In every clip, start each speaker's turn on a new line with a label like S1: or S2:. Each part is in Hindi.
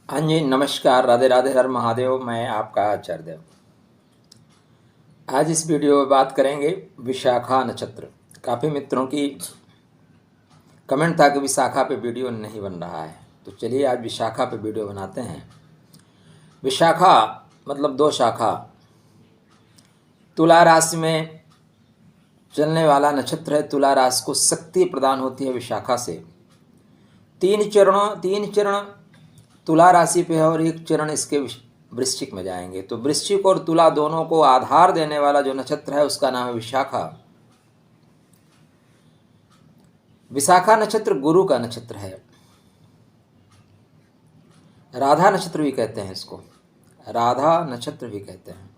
S1: हाँ जी, नमस्कार, राधे राधे, हर महादेव। मैं आपका आचार्य देव। आज इस वीडियो में बात करेंगे विशाखा नक्षत्र। काफ़ी मित्रों की कमेंट था कि विशाखा पे वीडियो नहीं बन रहा है, तो चलिए आज विशाखा पे वीडियो बनाते हैं। विशाखा मतलब दो शाखा, तुला राशि में चलने वाला नक्षत्र है। तुला राशि को शक्ति प्रदान होती है विशाखा से। तीन चरण तुला राशि पे है और एक चरण इसके वृश्चिक में जाएंगे। तो वृश्चिक और तुला दोनों को आधार देने वाला जो नक्षत्र है उसका नाम है विशाखा। विशाखा नक्षत्र गुरु का नक्षत्र है। राधा नक्षत्र भी कहते हैं इसको, राधा नक्षत्र भी कहते हैं।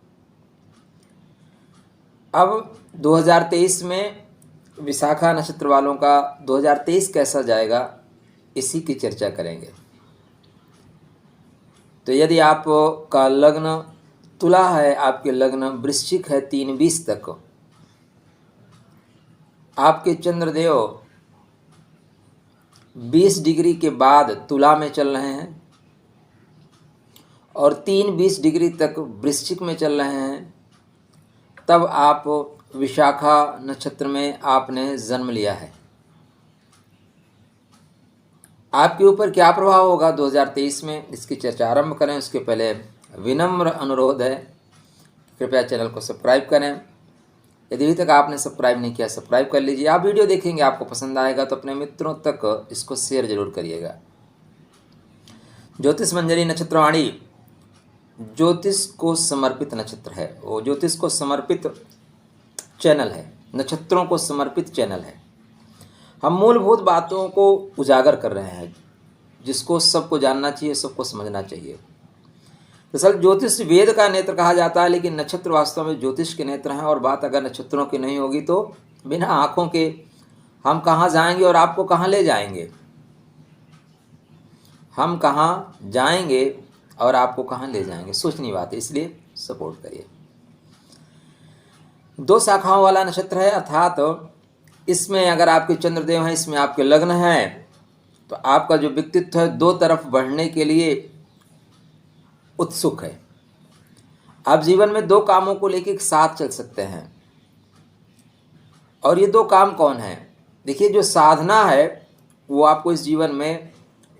S1: अब 2023 में विशाखा नक्षत्र वालों का 2023 कैसा जाएगा, इसी की चर्चा करेंगे। तो यदि आपका लग्न तुला है, आपके लग्न वृश्चिक है 3-20 तक, आपके चंद्रदेव 20 डिग्री के बाद तुला में चल रहे हैं और 3-20 डिग्री तक वृश्चिक में चल रहे हैं, तब आप विशाखा नक्षत्र में आपने जन्म लिया है। आपके ऊपर क्या प्रभाव होगा 2023 में, इसकी चर्चा आरंभ करें। उसके पहले विनम्र अनुरोध है, कृपया चैनल को सब्सक्राइब करें। यदि अभी तक आपने सब्सक्राइब नहीं किया, सब्सक्राइब कर लीजिए। आप वीडियो देखेंगे, आपको पसंद आएगा तो अपने मित्रों तक इसको शेयर जरूर करिएगा। ज्योतिष मंजरी नक्षत्रवाणी ज्योतिष को समर्पित नक्षत्र है, वो ज्योतिष को समर्पित चैनल है, नक्षत्रों को समर्पित चैनल है। हम मूलभूत बातों को उजागर कर रहे हैं, जिसको सबको जानना चाहिए, सबको समझना चाहिए। दरअसल ज्योतिष वेद का नेत्र कहा जाता है, लेकिन नक्षत्र वास्तव में ज्योतिष के नेत्र हैं। और बात अगर नक्षत्रों की नहीं होगी तो बिना आँखों के हम कहाँ जाएंगे और आपको कहाँ ले जाएंगे, हम कहाँ जाएंगे और आपको कहाँ ले जाएंगे, सोचनी बात है। इसलिए सपोर्ट करिए। दो शाखाओं वाला नक्षत्र है, अर्थात इसमें अगर आपके चंद्रदेव हैं, इसमें आपके लग्न हैं, तो आपका जो व्यक्तित्व है दो तरफ बढ़ने के लिए उत्सुक है। आप जीवन में दो कामों को लेकर साथ चल सकते हैं। और ये दो काम कौन है? देखिए, जो साधना है वो आपको इस जीवन में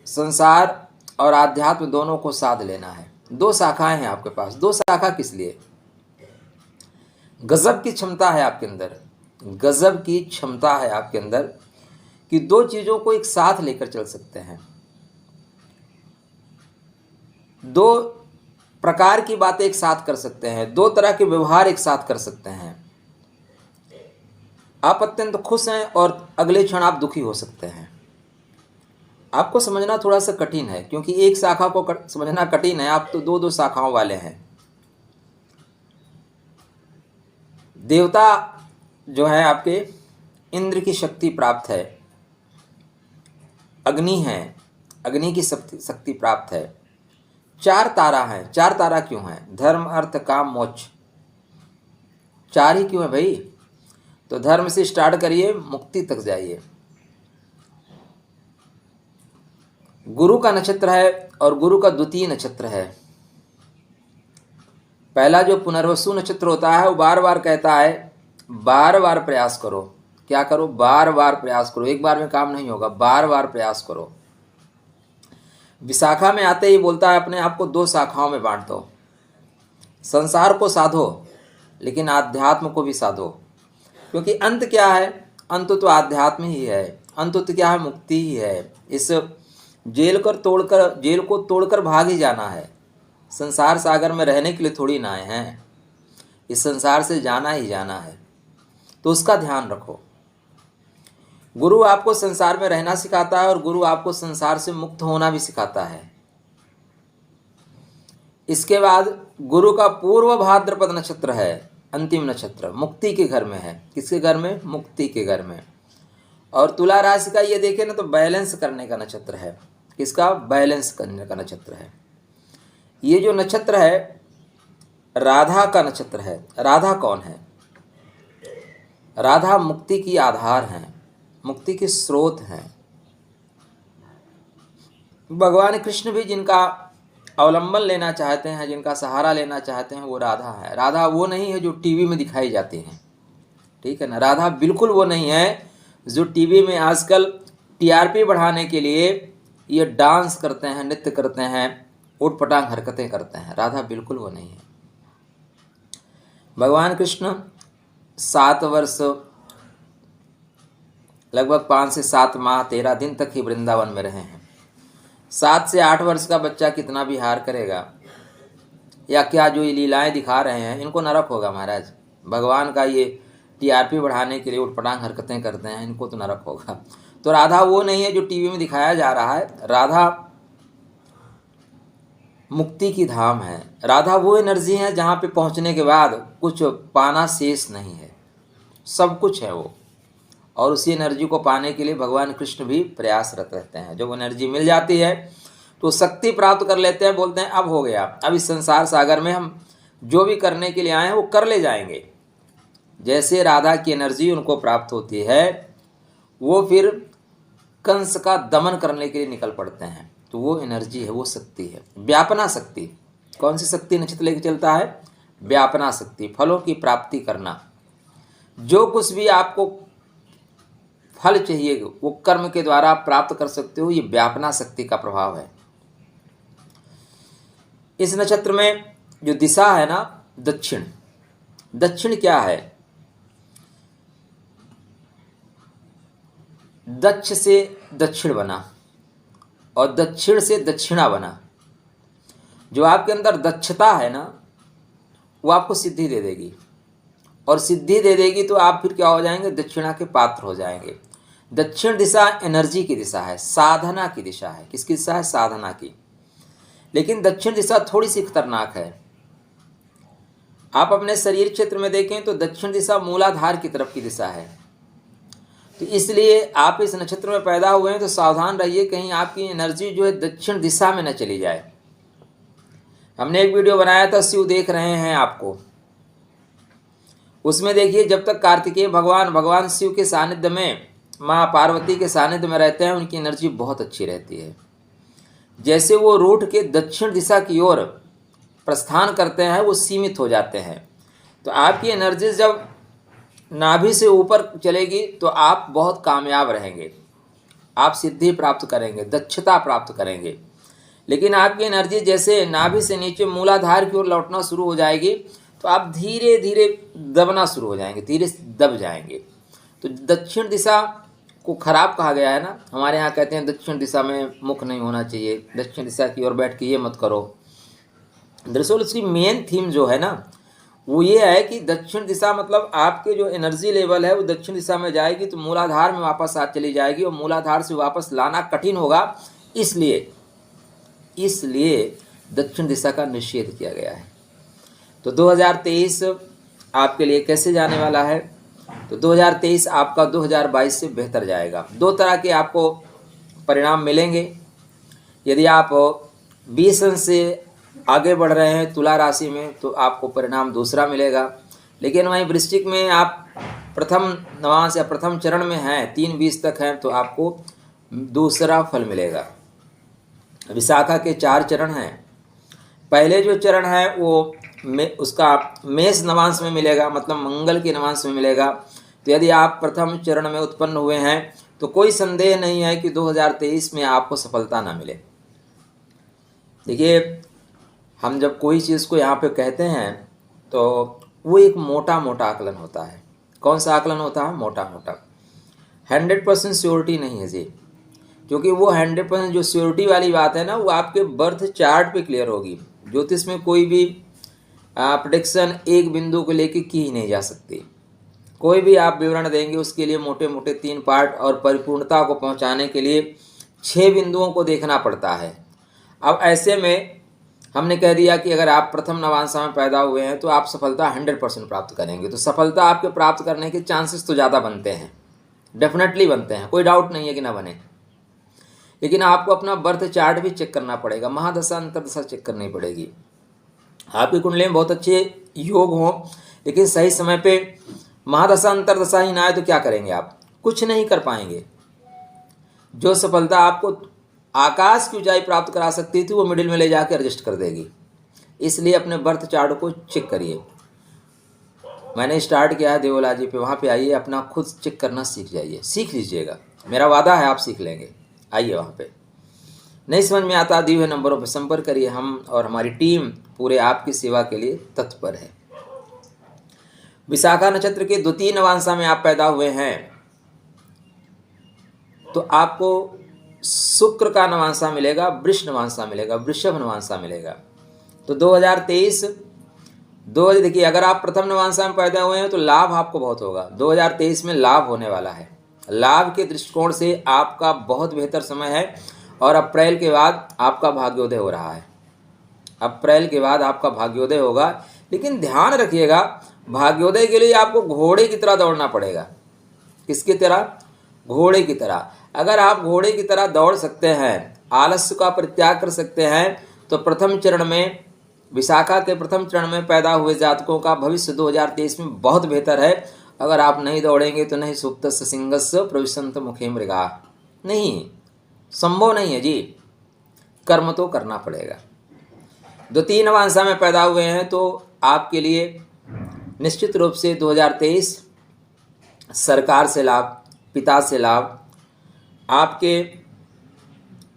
S1: संसार और आध्यात्म दोनों को साध लेना है। दो शाखाएं हैं आपके पास। दो शाखा किस लिए? गजब की क्षमता है आपके अंदर, गजब की क्षमता है आपके अंदर कि दो चीजों को एक साथ लेकर चल सकते हैं। दो प्रकार की बातें एक साथ कर सकते हैं, दो तरह के व्यवहार एक साथ कर सकते हैं। आप अत्यंत खुश हैं और अगले क्षण आप दुखी हो सकते हैं। आपको समझना थोड़ा सा कठिन है, क्योंकि एक शाखा को समझना कठिन है। आप तो दो शाखाओं वाले हैं। देवता जो है आपके इंद्र की शक्ति प्राप्त है, अग्नि है, अग्नि की शक्ति प्राप्त है। 4 तारा हैं। 4 तारा क्यों हैं? धर्म, अर्थ, काम, मोक्ष। 4 ही क्यों है भाई? तो धर्म से स्टार्ट करिए, मुक्ति तक जाइए। गुरु का नक्षत्र है और गुरु का द्वितीय नक्षत्र है। पहला जो पुनर्वसु नक्षत्र होता है वो बार बार कहता है बार बार प्रयास करो। क्या करो? बार बार प्रयास करो। एक बार में काम नहीं होगा, बार बार प्रयास करो। विशाखा में आते ही बोलता है अपने आप को दो शाखाओं में बांट दो। संसार को साधो, लेकिन आध्यात्म को भी साधो। क्योंकि अंत क्या है? अंत तो आध्यात्म ही है। अंत तो क्या है? मुक्ति ही है। इस जेल को तोड़कर भाग ही जाना है। संसार सागर में रहने के लिए थोड़ी ना आए हैं, इस संसार से जाना ही जाना है। तो उसका ध्यान रखो। गुरु आपको संसार में रहना सिखाता है और गुरु आपको संसार से मुक्त होना भी सिखाता है। इसके बाद गुरु का पूर्व भाद्रपद नक्षत्र है, अंतिम नक्षत्र, मुक्ति के घर में है। किसके घर में? मुक्ति के घर में। और तुला राशि का ये देखें ना तो बैलेंस करने का नक्षत्र है। किसका? बैलेंस करने का नक्षत्र है। ये जो नक्षत्र है राधा का नक्षत्र है। राधा कौन है? राधा मुक्ति की आधार हैं, मुक्ति के स्रोत हैं। भगवान कृष्ण भी जिनका अवलंबन लेना चाहते हैं, जिनका सहारा लेना चाहते हैं, वो राधा है। राधा वो नहीं है जो टीवी में दिखाई जाती हैं, ठीक है ना। राधा बिल्कुल वो नहीं है जो टीवी में आजकल टीआरपी बढ़ाने के लिए ये डांस करते हैं, नृत्य करते हैं, उटपटांग हरकतें करते हैं। राधा बिल्कुल वो नहीं है। भगवान कृष्ण 7 वर्ष, लगभग 5 से 7 माह 13 दिन तक ही वृंदावन में रहे हैं। 7 से 8 वर्ष का बच्चा कितना विहार करेगा, या क्या जो ये लीलाएं दिखा रहे हैं, इनको नरक होगा महाराज। भगवान का ये टीआरपी बढ़ाने के लिए उटपटांग हरकतें करते हैं, इनको तो नरक होगा। तो राधा वो नहीं है जो टीवी में दिखाया जा रहा है। राधा मुक्ति की धाम है। राधा वो एनर्जी है जहाँ पे पहुँचने के बाद कुछ पाना शेष नहीं है, सब कुछ है वो। और उसी एनर्जी को पाने के लिए भगवान कृष्ण भी प्रयासरत रहते हैं। जब एनर्जी मिल जाती है तो शक्ति प्राप्त कर लेते हैं, बोलते हैं अब हो गया, अब इस संसार सागर में हम जो भी करने के लिए आए हैं वो कर ले जाएंगे। जैसे राधा की एनर्जी उनको प्राप्त होती है, वो फिर कंस का दमन करने के लिए निकल पड़ते हैं। तो वो एनर्जी है, वो शक्ति है, व्यापना शक्ति। कौन सी शक्ति नक्षत्र लेके चलता है? व्यापना शक्ति, फलों की प्राप्ति करना। जो कुछ भी आपको फल चाहिए वो कर्म के द्वारा प्राप्त कर सकते हो, ये व्यापना शक्ति का प्रभाव है। इस नक्षत्र में जो दिशा है ना, दक्षिण। दक्षिण क्या है? दक्ष से दक्षिण बना और दक्षिण से दक्षिणा बना। जो आपके अंदर दक्षता है ना, वो आपको सिद्धि दे देगी, और सिद्धि दे देगी तो आप फिर क्या हो जाएंगे? दक्षिणा के पात्र हो जाएंगे। दक्षिण दिशा एनर्जी की दिशा है, साधना की दिशा है। किसकी दिशा है? साधना की। लेकिन दक्षिण दिशा थोड़ी सी खतरनाक है। आप अपने शरीर क्षेत्र में देखें तो दक्षिण दिशा मूलाधार की तरफ की दिशा है। तो इसलिए आप इस नक्षत्र में पैदा हुए हैं तो सावधान रहिए, कहीं आपकी एनर्जी जो है दक्षिण दिशा में न चली जाए। हमने एक वीडियो बनाया था, शिव देख रहे हैं आपको, उसमें देखिए जब तक कार्तिकेय भगवान शिव के सानिध्य में, माँ पार्वती के सानिध्य में रहते हैं, उनकी एनर्जी बहुत अच्छी रहती है। जैसे वो रूट के दक्षिण दिशा की ओर प्रस्थान करते हैं, वो सीमित हो जाते हैं। तो आपकी एनर्जी जब नाभि से ऊपर चलेगी तो आप बहुत कामयाब रहेंगे, आप सिद्धि प्राप्त करेंगे, दक्षता प्राप्त करेंगे। लेकिन आपकी एनर्जी जैसे नाभि से नीचे मूलाधार की ओर लौटना शुरू हो जाएगी तो आप धीरे धीरे दबना शुरू हो जाएंगे, धीरे से दब जाएंगे। तो दक्षिण दिशा को खराब कहा गया है ना। हमारे यहाँ कहते हैं दक्षिण दिशा में मुख नहीं होना चाहिए, दक्षिण दिशा की ओर बैठ के ये मत करो। दरअसल उसकी मेन थीम जो है ना, वो ये है कि दक्षिण दिशा मतलब आपके जो एनर्जी लेवल है वो दक्षिण दिशा में जाएगी तो मूलाधार में वापस आ चली जाएगी, और मूलाधार से वापस लाना कठिन होगा। इसलिए दक्षिण दिशा का निषेध किया गया है। तो 2023 आपके लिए कैसे जाने वाला है? तो 2023 आपका 2022 से बेहतर जाएगा। 2 तरह के आपको परिणाम मिलेंगे। यदि आप 20 अंश से आगे बढ़ रहे हैं तुला राशि में तो आपको परिणाम दूसरा मिलेगा। लेकिन वहीं वृश्चिक में आप प्रथम नवांश या प्रथम चरण में हैं, 3-20 तक हैं, तो आपको दूसरा फल मिलेगा। विशाखा के 4 चरण हैं। पहले जो चरण है वो उसका मेष नवांश में मिलेगा, मतलब मंगल के नवांश में मिलेगा। तो यदि आप प्रथम चरण में उत्पन्न हुए हैं तो कोई संदेह नहीं है कि 2023 में आपको सफलता ना मिले। देखिए, हम जब कोई चीज़ को यहाँ पे कहते हैं तो वो एक मोटा मोटा आकलन होता है। कौन सा आकलन होता है? मोटा मोटा। 100% श्योरिटी नहीं है जी, क्योंकि वो 100% जो श्योरिटी वाली बात है ना, वो आपके बर्थ चार्ट पे क्लियर होगी। ज्योतिष में कोई भी प्रेडिक्शन एक बिंदु को लेके की ही नहीं जा सकती। कोई भी आप विवरण देंगे उसके लिए मोटे मोटे 3 पार्ट, और परिपूर्णता को पहुंचाने के लिए 6 बिंदुओं को देखना पड़ता है। अब ऐसे में हमने कह दिया कि अगर आप प्रथम नवांशा में पैदा हुए हैं तो आप सफलता 100% प्राप्त करेंगे। तो सफलता आपके प्राप्त करने के चांसेस तो ज़्यादा बनते हैं, डेफिनेटली बनते हैं, कोई डाउट नहीं है कि ना बने। लेकिन आपको अपना बर्थ चार्ट भी चेक करना पड़ेगा, महादशा अंतर्दशा चेक करनी पड़ेगी। आपकी कुंडली में बहुत अच्छे योग हों, लेकिन सही समय पे महादशा अंतर्दशा ही ना आए तो क्या करेंगे? आप कुछ नहीं कर पाएंगे। जो सफलता आपको आकाश की ऊंचाई प्राप्त करा सकती थी वो मिडिल में ले जाकर एडजस्ट कर देगी। इसलिए अपने बर्थ चार्ट को चेक करिए। मैंने स्टार्ट किया है देवोलाजी पे, वहाँ पे आइए, अपना खुद चेक करना सीख जाइए, सीख लीजिएगा। मेरा वादा है आप सीख लेंगे। आइए वहाँ पे। नहीं समझ में आता दिए हुए नंबरों पर संपर्क करिए। हम और हमारी टीम पूरे आपकी सेवा के लिए तत्पर है। विशाखा नक्षत्र के द्वितीय नवांशा में आप पैदा हुए हैं तो आपको शुक्र का नवांशा मिलेगा, वृष नवांशा मिलेगा, वृषभ नवांशा मिलेगा। तो 2023 देखिए, अगर आप प्रथम नवांशा में पैदा हुए हैं तो लाभ आपको बहुत होगा। 2023 में लाभ होने वाला है। लाभ के दृष्टिकोण से आपका बहुत बेहतर समय है। और अप्रैल के बाद आपका भाग्योदय हो रहा है। अप्रैल के बाद आपका भाग्योदय होगा। लेकिन ध्यान रखिएगा, भाग्योदय के लिए आपको घोड़े की तरह दौड़ना पड़ेगा। किसकी तरह? घोड़े की तरह। अगर आप घोड़े की तरह दौड़ सकते हैं, आलस्य का परित्याग कर सकते हैं, तो प्रथम चरण में, विशाखा के प्रथम चरण में पैदा हुए जातकों का भविष्य 2023 में बहुत बेहतर है। अगर आप नहीं दौड़ेंगे तो नहीं सुप्तस्य सिंहस्य प्रविशन्त मुखे मृगा, नहीं, संभव नहीं है जी। कर्म तो करना पड़ेगा। द्वितीय नवांशा में पैदा हुए हैं तो आपके लिए निश्चित रूप से 2023 सरकार से लाभ, पिता से लाभ, आपके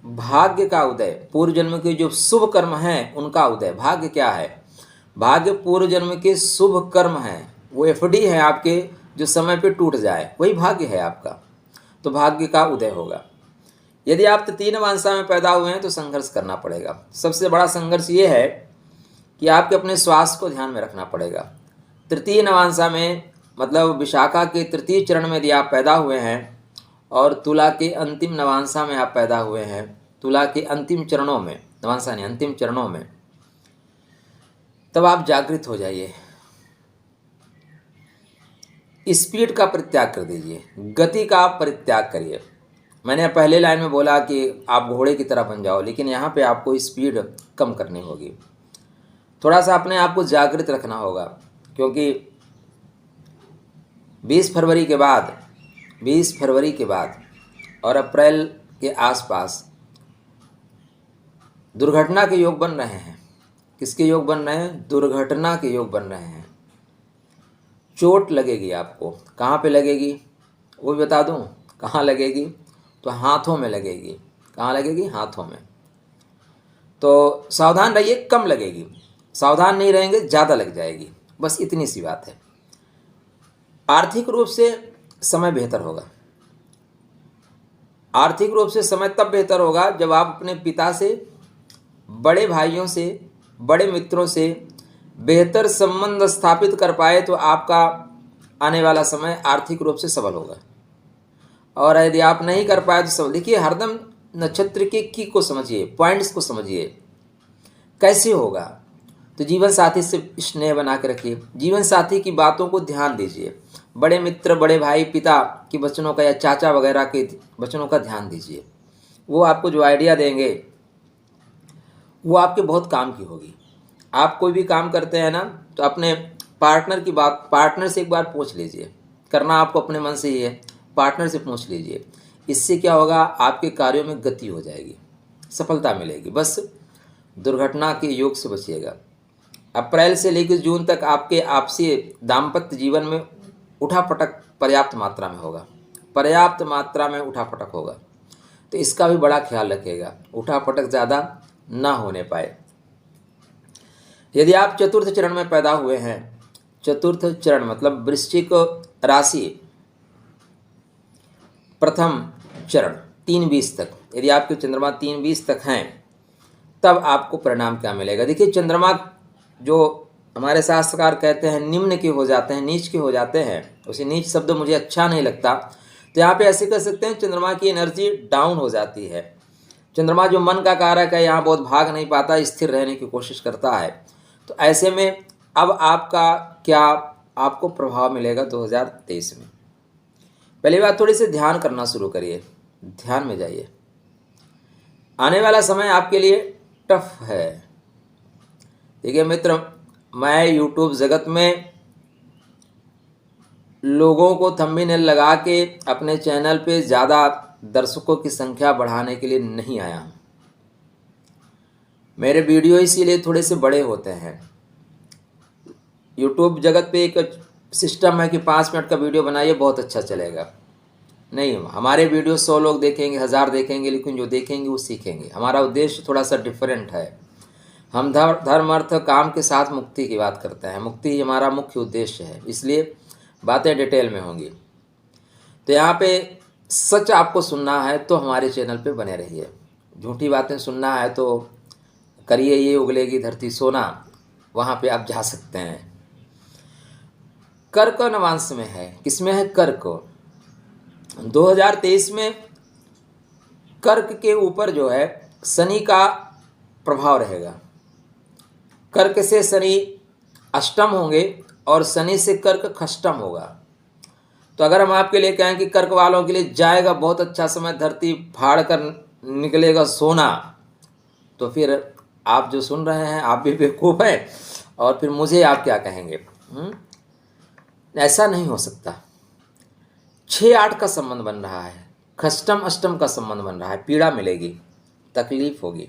S1: भाग्य का उदय, पूर्व जन्म के जो शुभ कर्म हैं उनका उदय। भाग्य क्या है? भाग्य पूर्व जन्म के शुभ कर्म हैं, वो एफडी है आपके, जो समय पे टूट जाए, वही भाग्य है आपका। तो भाग्य का उदय होगा। यदि आप तृतीय नवांशा में पैदा हुए हैं तो संघर्ष करना पड़ेगा। सबसे बड़ा संघर्ष ये है कि आपके अपने स्वास्थ्य को ध्यान में रखना पड़ेगा। तृतीय नवांशा में मतलब विशाखा के तृतीय चरण में यदि आप पैदा हुए हैं और तुला के अंतिम नवांशा में आप पैदा हुए हैं, तुला के अंतिम चरणों में, नवांशा नहीं, अंतिम चरणों में, तब आप जागृत हो जाइए। स्पीड का परित्याग कर दीजिए, गति का परित्याग करिए। मैंने पहले लाइन में बोला कि आप घोड़े की तरह बन जाओ, लेकिन यहाँ पे आपको स्पीड कम करनी होगी। थोड़ा सा अपने आप को जागृत रखना होगा, क्योंकि 20 फरवरी के बाद और अप्रैल के आसपास दुर्घटना के योग बन रहे हैं। किसके योग बन रहे हैं? दुर्घटना के योग बन रहे हैं। चोट लगेगी आपको। कहाँ पे लगेगी वो भी बता दूँ? कहाँ लगेगी? तो हाथों में लगेगी। कहाँ लगेगी? हाथों में। तो सावधान रहिए, कम लगेगी। सावधान नहीं रहेंगे ज़्यादा लग जाएगी। बस इतनी सी बात है। आर्थिक रूप से समय बेहतर होगा। आर्थिक रूप से समय तब बेहतर होगा जब आप अपने पिता से, बड़े भाइयों से, बड़े मित्रों से बेहतर संबंध स्थापित कर पाए तो आपका आने वाला समय आर्थिक रूप से सबल होगा। और यदि आप नहीं कर पाए तो सब, देखिए, हरदम नक्षत्र के की को समझिए, पॉइंट्स को समझिए कैसे होगा। तो जीवन साथी से स्नेह बना के रखिए, जीवन साथी की बातों को ध्यान दीजिए, बड़े मित्र, बड़े भाई, पिता के वचनों का या चाचा वगैरह के वचनों का ध्यान दीजिए। वो आपको जो आइडिया देंगे वो आपके बहुत काम की होगी। आप कोई भी काम करते हैं ना, तो अपने पार्टनर से एक बार पूछ लीजिए। करना आपको अपने मन से ही है, पार्टनर से पूछ लीजिए। इससे क्या होगा? आपके कार्यों में गति हो जाएगी, सफलता मिलेगी। बस दुर्घटना के योग से बचिएगा। अप्रैल से लेकर जून तक आपके आपसी दाम्पत्य जीवन में उठापटक पर्याप्त मात्रा में होगा, पर्याप्त मात्रा में उठापटक होगा। तो इसका भी बड़ा ख्याल रखिएगा, उठापटक ज़्यादा ना होने पाए। यदि आप चतुर्थ चरण में पैदा हुए हैं, चतुर्थ चरण मतलब वृश्चिक राशि, प्रथम चरण 3:20 तक, यदि आपके चंद्रमा 3:20 तक हैं, तब आपको परिणाम क्या मिलेगा? देखिए, चंद्रमा जो हमारे शास्त्रकार कहते हैं निम्न के हो जाते हैं, नीच के हो जाते हैं। उसे नीच शब्द मुझे अच्छा नहीं लगता, तो यहाँ पे ऐसे कह सकते हैं चंद्रमा की एनर्जी डाउन हो जाती है। चंद्रमा जो मन का कारक है, यहाँ बहुत भाग नहीं पाता, स्थिर रहने की कोशिश करता है। तो ऐसे में अब आपका क्या आपको प्रभाव मिलेगा 2023 में? पहली बात, थोड़ी सी ध्यान करना शुरू करिए, ध्यान में जाइए। आने वाला समय आपके लिए टफ है। देखिए मित्र, मैं यूट्यूब जगत में लोगों को थंबनेल लगा के अपने चैनल पे ज़्यादा दर्शकों की संख्या बढ़ाने के लिए नहीं आया हूँ। मेरे वीडियो इसीलिए थोड़े से बड़े होते हैं। यूट्यूब जगत पे एक सिस्टम है कि 5 मिनट का वीडियो बनाइए, बहुत अच्छा चलेगा। नहीं, हमारे वीडियो 100 लोग देखेंगे, 1000 देखेंगे, लेकिन जो देखेंगे वो सीखेंगे। हमारा उद्देश्य थोड़ा सा डिफरेंट है। हम धर्म अर्थ काम के साथ मुक्ति की बात करते हैं। मुक्ति ही हमारा मुख्य उद्देश्य है, इसलिए बातें डिटेल में होंगी। तो यहाँ पे सच आपको सुनना है तो हमारे चैनल पे बने रहिए। झूठी बातें सुनना है तो करिए ये उगलेगी धरती सोना, वहाँ पे आप जा सकते हैं। कर्क नवांश में है। किसमें है? कर्क। 2023 में कर्क के ऊपर जो है शनि का प्रभाव रहेगा। कर्क से शनि अष्टम होंगे और शनि से कर्क खष्टम होगा। तो अगर हम आपके लिए कहें कि कर्क वालों के लिए जाएगा बहुत अच्छा समय, धरती फाड़ कर निकलेगा सोना, तो फिर आप जो सुन रहे हैं आप भी बेवकूफ़ हैं, और फिर मुझे आप क्या कहेंगे? ऐसा नहीं हो सकता। 6-8 का संबंध बन रहा है, खष्टम अष्टम का संबंध बन रहा है। पीड़ा मिलेगी, तकलीफ होगी,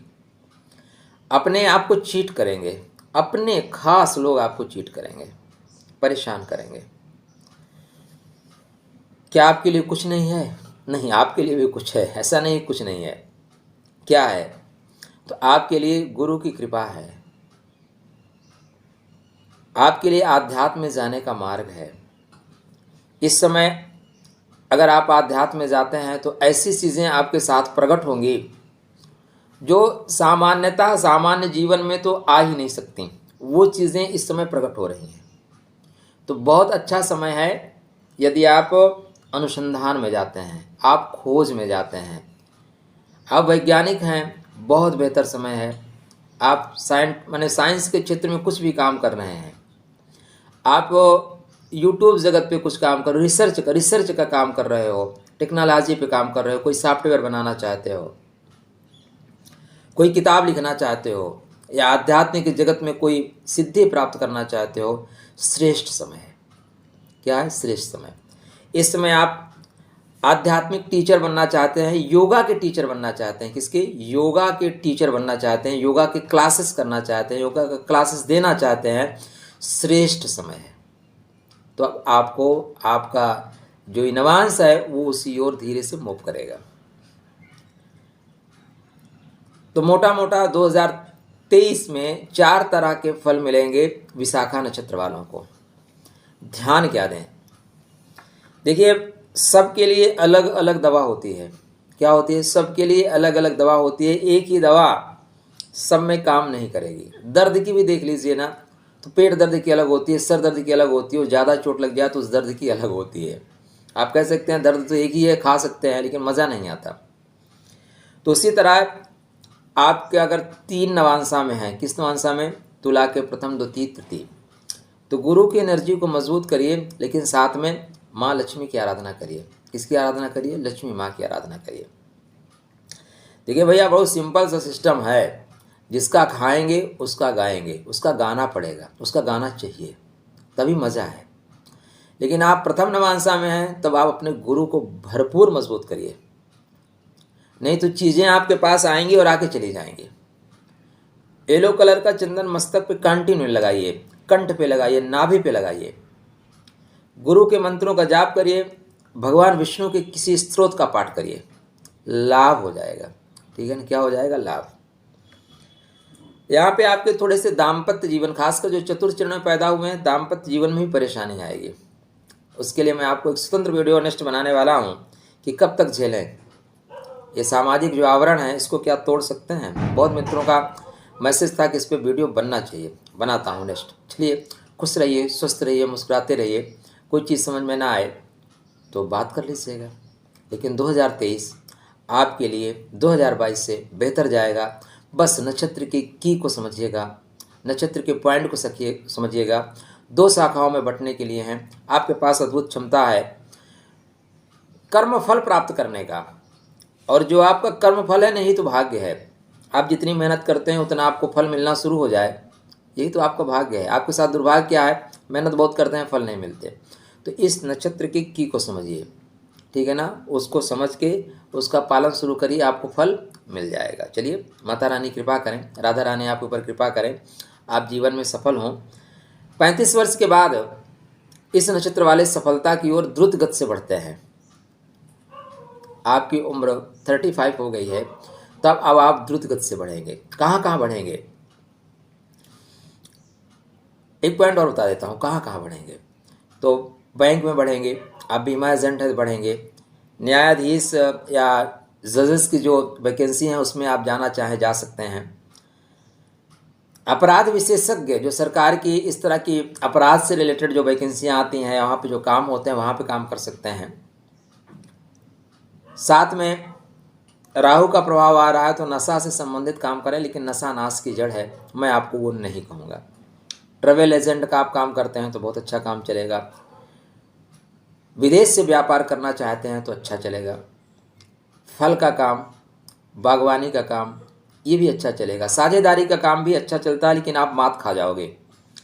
S1: अपने आप को चीट करेंगे, अपने खास लोग आपको चीट करेंगे, परेशान करेंगे। क्या आपके लिए कुछ नहीं है? नहीं, आपके लिए भी कुछ है। ऐसा नहीं कुछ नहीं है। क्या है? तो आपके लिए गुरु की कृपा है, आपके लिए आध्यात्म में जाने का मार्ग है। इस समय अगर आप आध्यात्म में जाते हैं तो ऐसी चीज़ें आपके साथ प्रकट होंगी जो सामान्यतः सामान्य जीवन में तो आ ही नहीं सकती। वो चीज़ें इस समय प्रकट हो रही हैं। तो बहुत अच्छा समय है यदि आप अनुसंधान में जाते हैं, आप खोज में जाते हैं, आप वैज्ञानिक हैं, बहुत बेहतर समय है। आप साइंस के क्षेत्र में कुछ भी काम कर रहे हैं, आप यूट्यूब जगत पे कुछ काम कर, रिसर्च का काम कर रहे हो, टेक्नोलॉजी पे काम कर रहे हो, कोई सॉफ्टवेयर बनाना चाहते हो, कोई किताब लिखना चाहते हो, या आध्यात्मिक जगत में कोई सिद्धि प्राप्त करना चाहते हो, श्रेष्ठ समय है। क्या है? श्रेष्ठ समय। इस समय आप आध्यात्मिक टीचर बनना चाहते हैं, योगा के टीचर बनना चाहते हैं। किसके? योगा के टीचर बनना चाहते हैं, योगा के क्लासेस करना चाहते हैं, योगा का क्लासेस देना चाहते हैं, श्रेष्ठ समय है। तो अब आपको आपका जो नवांश है वो उसी ओर धीरे से मूव करेगा। तो मोटा मोटा 2023 में 4 तरह के फल मिलेंगे विशाखा नक्षत्र वालों को। ध्यान क्या दें? देखिए, सबके लिए अलग अलग दवा होती है। क्या होती है? सबके लिए अलग अलग दवा होती है। एक ही दवा सब में काम नहीं करेगी। दर्द की भी देख लीजिए ना, तो पेट दर्द की अलग होती है, सर दर्द की अलग होती है, और ज़्यादा चोट लग जाए तो उस दर्द की अलग होती है। आप कह सकते हैं दर्द तो एक ही है, खा सकते हैं, लेकिन मज़ा नहीं आता। तो उसी तरह आपके अगर 3 नवांशा में हैं, किस नवांशा में? तुला के प्रथम, द्वितीय, तृतीय, तो गुरु की एनर्जी को मजबूत करिए, लेकिन साथ में माँ लक्ष्मी की आराधना करिए। किसकी आराधना करिए? लक्ष्मी माँ की आराधना करिए। देखिए भैया, बहुत सिंपल सा सिस्टम है। जिसका खाएंगे उसका गाएंगे, उसका गाना पड़ेगा, उसका गाना चाहिए, तभी मज़ा है। लेकिन आप प्रथम नवांशा में हैं, तब आप अपने गुरु को भरपूर मजबूत करिए, नहीं तो चीज़ें आपके पास आएंगी और आके चली जाएंगी। येलो कलर का चंदन मस्तक पे कंटिन्यू लगाइए, कंठ पे लगाइए, नाभि पे लगाइए, गुरु के मंत्रों का जाप करिए, भगवान विष्णु के किसी स्त्रोत का पाठ करिए, लाभ हो जाएगा। ठीक है ना? क्या हो जाएगा? लाभ। यहाँ पे आपके थोड़े से दाम्पत्य जीवन, खासकर जो चतुर्थ चरण में पैदा हुए हैं, दाम्पत्य जीवन में भी परेशानी आएगी। उसके लिए मैं आपको एक स्वतंत्र वीडियो नेक्स्ट बनाने वाला हूँ कि कब तक झेलें। ये सामाजिक जो आवरण है इसको क्या तोड़ सकते हैं। बहुत मित्रों का मैसेज था कि इस पर वीडियो बनना चाहिए, बनाता हूँ नेक्स्ट। चलिए, खुश रहिए, स्वस्थ रहिए, मुस्कुराते रहिए। कोई चीज़ समझ में ना आए तो बात कर लीजिएगा, लेकिन 2023 आपके लिए 2022 से बेहतर जाएगा। बस नक्षत्र की को समझिएगा, नक्षत्र के पॉइंट को समझिएगा। 2 शाखाओं में बंटने के लिए हैं। आपके पास अद्भुत क्षमता है कर्म फल प्राप्त करने का, और जो आपका कर्म फल है नहीं तो भाग्य है। आप जितनी मेहनत करते हैं उतना आपको फल मिलना शुरू हो जाए, यही तो आपका भाग्य है। आपके साथ दुर्भाग्य क्या है? मेहनत बहुत करते हैं, फल नहीं मिलते। तो इस नक्षत्र की को समझिए, ठीक है ना, उसको समझ के उसका पालन शुरू करिए, आपको फल मिल जाएगा। चलिए, माता रानी कृपा करें, राधा रानी आपके ऊपर कृपा करें, आप जीवन में सफल हों। 35 वर्ष के बाद इस नक्षत्र वाले सफलता की ओर द्रुत गति से बढ़ते हैं। आपकी उम्र 35 हो गई है, तब अब आप द्रुत गति से बढ़ेंगे। कहाँ कहाँ बढ़ेंगे, एक पॉइंट और बता देता हूँ कहाँ कहाँ बढ़ेंगे। तो बैंक में बढ़ेंगे, आप बीमा एजेंट है बढ़ेंगे, न्यायाधीश या जजेस की जो वैकेंसी हैं उसमें आप जाना चाहें जा सकते हैं। अपराध विशेषज्ञ, जो सरकार की इस तरह की अपराध से रिलेटेड जो वैकेंसियाँ आती हैं, वहाँ पे जो काम होते हैं वहाँ पे काम कर सकते हैं। साथ में राहु का प्रभाव आ रहा है, तो नशा से संबंधित काम करें, लेकिन नशा नाश की जड़ है, मैं आपको वो नहीं कहूँगा। ट्रेवल एजेंट का आप काम करते हैं तो बहुत अच्छा काम चलेगा। विदेश से व्यापार करना चाहते हैं तो अच्छा चलेगा। फल का काम, बागवानी का काम, ये भी अच्छा चलेगा। साझेदारी का काम भी अच्छा चलता है, लेकिन आप मात खा जाओगे,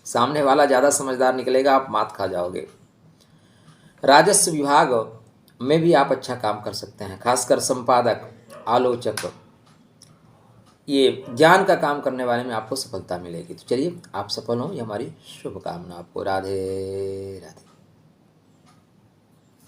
S1: सामने वाला ज़्यादा समझदार निकलेगा, आप मात खा जाओगे। राजस्व विभाग में भी आप अच्छा काम कर सकते हैं, खासकर संपादक, आलोचक, ये ज्ञान का काम करने वाले में आपको सफलता मिलेगी। तो चलिए, आप सफल हों, ये हमारी शुभकामना आपको। राधे राधे।